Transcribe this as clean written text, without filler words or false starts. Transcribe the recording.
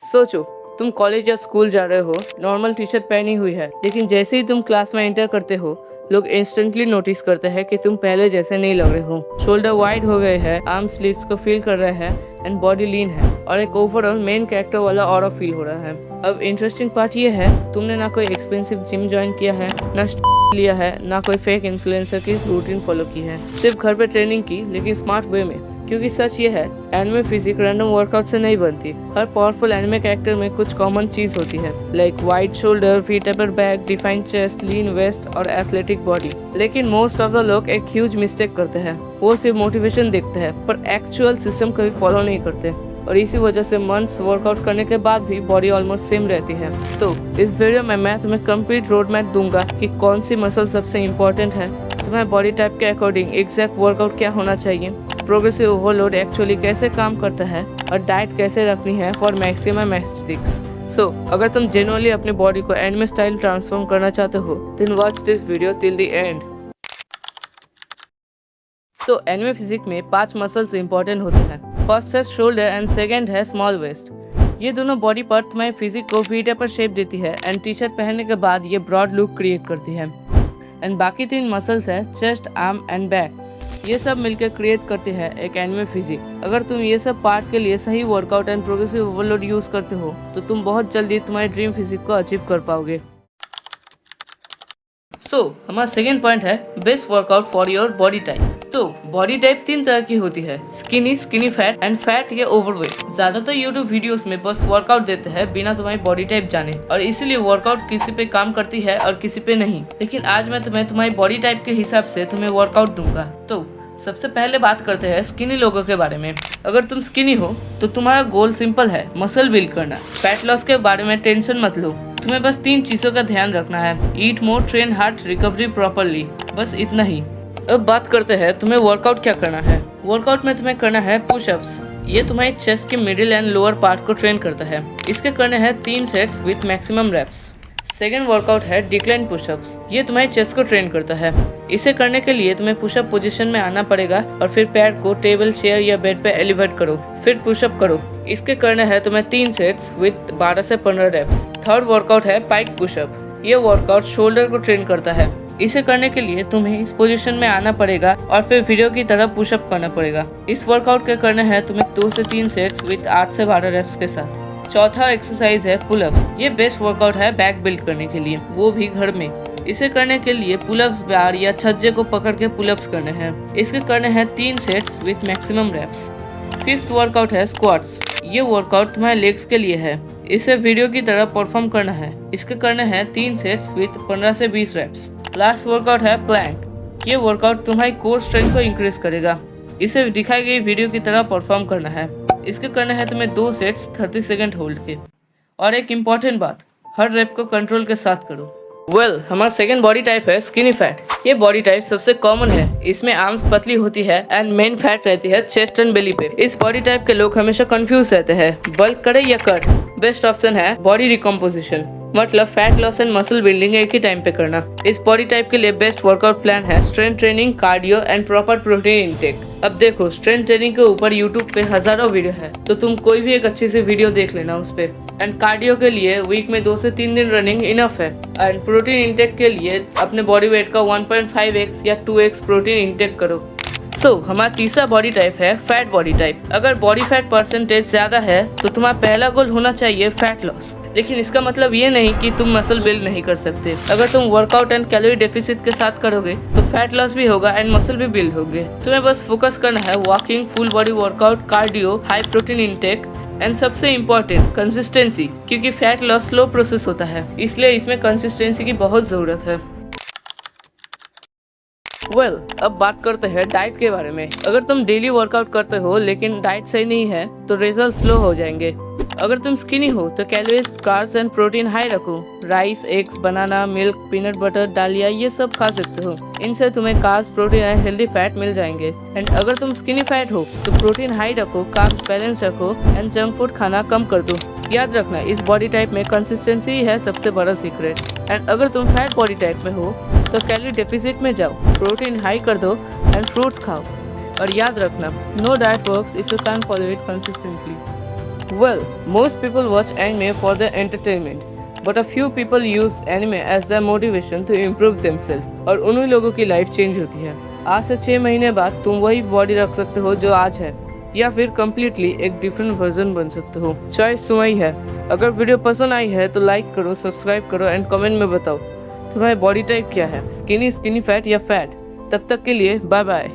सोचो, तुम कॉलेज या स्कूल जा रहे हो, नॉर्मल टी शर्ट पहनी हुई है, लेकिन जैसे ही तुम क्लास में एंटर करते हो, लोग इंस्टेंटली नोटिस करते हैं कि तुम पहले जैसे नहीं लग रहे हो। शोल्डर वाइड हो गए हैं, आर्म स्लीव्स को फील कर रहे हैं एंड बॉडी लीन है और एक ओवरऑल मेन कैरेक्टर वाला ऑरा फील हो रहा है। अब इंटरेस्टिंग पार्ट ये है, तुमने ना कोई एक्सपेंसिव जिम ज्वाइन किया है, ना लिया है, ना कोई फेक इन्फ्लुएंसर की रूटीन फॉलो की है, सिर्फ घर पे ट्रेनिंग की, लेकिन स्मार्ट वे में। क्योंकि सच ये है, एनिमे फिजिक रैंडम वर्कआउट से नहीं बनती। हर पावरफुल एनिमे कैरेक्टर में कुछ कॉमन चीज होती है, like wide shoulder, fit upper back, defined chest, lean waist और एथलेटिक बॉडी। लेकिन मोस्ट ऑफ द लोग एक ह्यूज मिस्टेक करते हैं, वो सिर्फ मोटिवेशन देखते हैं पर एक्चुअल सिस्टम कभी फॉलो नहीं करते, और इसी वजह से मंथ्स वर्कआउट करने के बाद भी बॉडी ऑलमोस्ट सेम रहती है। तो इस वीडियो में मैं तुम्हें कंप्लीट रोड मैप दूंगा कि कौन सी मसल सबसे इम्पोर्टेंट है, तुम्हारे बॉडी टाइप के अकॉर्डिंग एग्जैक्ट वर्कआउट क्या होना चाहिए, प्रोग्रेसिव ओवरलोड एक्चुअली कैसे काम करता है और डाइट कैसे रखनी है फॉर मैक्सिमम एस्थेटिक्स। सो अगर तुम जेन्युइनली अपनी बॉडी को एनिमे स्टाइल ट्रांसफॉर्म करना चाहते हो, then watch this video till the end. तो एनिमे फिजिक में 5 मसल्स इंपॉर्टेंट होते हैं। फर्स्ट है शोल्डर एंड सेकंड है स्मॉल वेस्ट। ये दोनों बॉडी पार्ट तुम्हारे फिजिक को फीट पर शेप देती है एंड टी शर्ट पहनने के बाद ये ब्रॉड लुक क्रिएट करती है। एंड बाकी 3 मसल्स है चेस्ट, आर्म एंड बैक। ये सब मिलकर क्रिएट करते हैं एक एनिमे फिजिक। अगर तुम ये सब पार्ट के लिए सही workout and progressive overload use करते हो, तो तुम बहुत जल्दी तुम्हारे ड्रीम फिजिक को अचीव कर पाओगे। हमारा सेकेंड पॉइंट है best workout for your body type. तो बॉडी टाइप 3 तरह की होती है, स्किनी फैट एंड फैट या ओवरवेट। ज्यादातर यूट्यूब वीडियोस में बस वर्कआउट देते हैं बिना तुम्हारी बॉडी टाइप जाने, और इसीलिए वर्कआउट किसी पे काम करती है और किसी पे नहीं। लेकिन आज मैं तुम्हें तुम्हारी बॉडी टाइप के हिसाब से तुम्हें वर्कआउट दूंगा। तो सबसे पहले बात करते हैं स्किनी लोगों के बारे में। अगर तुम स्किनी हो तो तुम्हारा गोल सिंपल है, मसल बिल्ड करना। फैट लॉस के बारे में टेंशन मत लो, तुम्हें बस 3 चीजों का ध्यान रखना है, ईट मोर, ट्रेन हार्ड, रिकवरी प्रॉपरली, बस इतना ही। अब बात करते हैं तुम्हें वर्कआउट क्या करना है। वर्कआउट में तुम्हें करना है पुशअप्स। ये तुम्हारी चेस्ट के मिडिल एंड लोअर पार्ट को ट्रेन करता है। इसके करने हैं 3 sets with maximum reps. Second workout है डिक्लाइन पुशअप्स। ये तुम्हारी चेस्ट को ट्रेन करता है। इसे करने के लिए तुम्हें पुशअप पोजीशन में आना पड़ेगा और फिर पैर को टेबल, चेयर या बेड पे एलिवेट करो, फिर पुशअप करो। इसके करने हैं तुम्हें 3 सेट्स विथ 12 से 15 रेप्स। थर्ड वर्कआउट है पाइक पुशअप। ये वर्कआउट शोल्डर को ट्रेन करता है। इसे करने के लिए तुम्हें इस पोजीशन में आना पड़ेगा और फिर वीडियो की तरह पुशअप करना पड़ेगा। इस वर्कआउट के करने हैं तुम्हें 2 से 3 सेट्स विथ 8 से 12 रेप्स के साथ। चौथा एक्सरसाइज है पुलअप्स। ये बेस्ट वर्कआउट है बैक बिल्ड करने के लिए, वो भी घर में। इसे करने के लिए पुलअप्स बार या छज्जे को पकड़ के पुलअप्स करने हैं। इसके करने हैं 3 sets with maximum reps. Fifth workout है स्क्वाट्स। ये वर्कआउट तुम्हारे लेग्स के लिए है। इसे वीडियो की तरह परफॉर्म करना है। इसके करने हैं 3 सेट्स विथ 15 से 20 रेप्स। लास्ट वर्कआउट है प्लैंक। ये वर्कआउट तुम्हारी कोर स्ट्रेंथ को इंक्रीज करेगा। इसे दिखाई गई वीडियो की तरह परफॉर्म करना है। इसके करने हैं तुम्हें 2 सेट्स 30 सेकंड होल्ड के। और एक इम्पॉर्टेंट बात, हर रेप को कंट्रोल के साथ करो। हमारा सेकंड बॉडी टाइप है स्किनी फैट। ये बॉडी टाइप सबसे कॉमन है। इसमें आर्म्स पतली होती है एंड मेन फैट रहती है चेस्ट एंड बेली पे। इस बॉडी टाइप के लोग हमेशा कंफ्यूज रहते हैं, बल्क करे या कट। बेस्ट ऑप्शन है बॉडी रिकम्पोजिशन, मतलब fat loss and muscle building एक ही टाइम पे करना। इस बॉडी टाइप के लिए बेस्ट वर्कआउट प्लान है strength training, cardio and proper protein intake. अब देखो, स्ट्रेंथ ट्रेनिंग के ऊपर यूट्यूब पे हजारों वीडियो है, तो तुम कोई भी एक अच्छी सी वीडियो देख लेना उस पे। एंड कार्डियो के लिए वीक में 2 से 3 दिन रनिंग इनफ है। एंड प्रोटीन इंटेक के लिए अपने बॉडी वेट का 1.5x या 2x प्रोटीन इंटेक करो। हमारा तीसरा बॉडी टाइप है फैट बॉडी टाइप। अगर बॉडी फैट परसेंटेज ज्यादा है तो तुम्हारा पहला गोल होना चाहिए फैट लॉस। लेकिन इसका मतलब ये नहीं कि तुम मसल बिल्ड नहीं कर सकते। अगर तुम वर्कआउट एंड कैलोरी डेफिसिट के साथ करोगे तो फैट लॉस भी होगा एंड मसल भी बिल्ड होंगे। तुम्हें बस फोकस करना है walking, full body workout, cardio, high protein intake and सबसे इम्पोर्टेंट कंसिस्टेंसी, क्योंकि फैट लॉस स्लो प्रोसेस होता है, इसलिए इसमें कंसिस्टेंसी की बहुत जरूरत है। अब बात करते हैं डाइट के बारे में। अगर तुम डेली वर्कआउट करते हो लेकिन डाइट सही नहीं है तो रिजल्ट स्लो हो जाएंगे। अगर तुम स्किनी हो तो calories, carbs and protein high रखो। Rice, eggs, banana, milk, peanut butter, दालिया, ये सब खा सकते हो। इनसे तुम्हें carbs, protein and healthy fat मिल जाएंगे। एंड अगर तुम स्किनी फैट हो तो प्रोटीन हाई रखो, कार्ब्स बैलेंस रखो एंड जंक फूड खाना कम कर दो। याद रखना, इस बॉडी टाइप में कंसिस्टेंसी है सबसे बड़ा सीक्रेट। एंड अगर तुम फैट बॉडी टाइप में हो तो कैलोरी डेफिसिट में जाओ, प्रोटीन हाई कर दो एंड फ्रूट्स खाओ। और याद रखना, no diet works if you can follow it consistently. Well, most people watch anime for their entertainment, but a few people use anime as their motivation to improve themselves. और उन्हीं लोगों की life change होती है। आज से 6 महीने बाद तुम वही बॉडी रख सकते हो जो आज है, या फिर कम्प्लीटली एक डिफरेंट वर्जन बन सकते हो। चॉइस तुम्हारी है। अगर वीडियो पसंद आई है तो लाइक करो, सब्सक्राइब करो एंड कमेंट में बताओ तुम्हारी बॉडी टाइप क्या है, स्किनी, स्किनी फैट या फैट। तब तक के लिए बाय बाय।